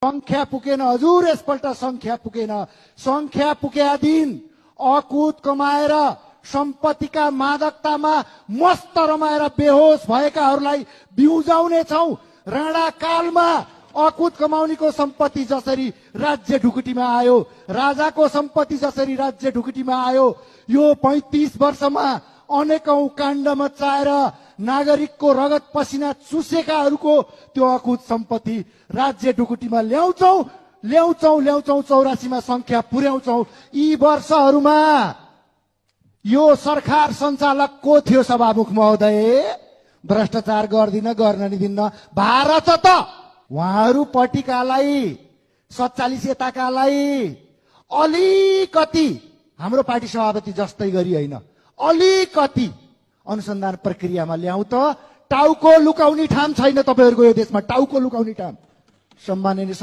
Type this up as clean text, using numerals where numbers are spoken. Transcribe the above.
संख्या पुगेन हजुर, यसपल्ट संख्या पुगेन। संख्या पुगेका दिन अकुत कमाएर सम्पत्तिका मादकतामा मस्त रमाएर बेहोस भएकाहरूलाई बिउजाउने छौं। राणा कालमा अकुत कमाउनेको सम्पत्ति जसरी राज्य ढुकुटीमा आयो, राजाको सम्पत्ति जसरी राज्य ढुकुटीमा आयो, यो 35 वर्षमा अनेकौं काण्ड मचाएर नागरिकको रगत पसिना चुसेकाहरूको त्यो अकुत सम्पत्ति राज्य ढुकुटीमा ल्याउँछौं। 84 मा संख्या पुर्याउँछौं। यी वर्षहरूमा यो सरकार सञ्चालक को थियो सभामुख महोदय? भ्रष्टाचार गर्न नि दिन्न। भारत त उहाँहरू पटिकालाई 47 यताकालाई अलिकति हाम्रो पार्टी सभापति जस्तै गरी होइन, अलिकति अनुसन्धान प्रक्रियामा ल्याउ त। टाउको लुकाउने ठाम छैन तपाईहरुको यो देशमा, टाउको लुकाउने ठाम। सम्माननीय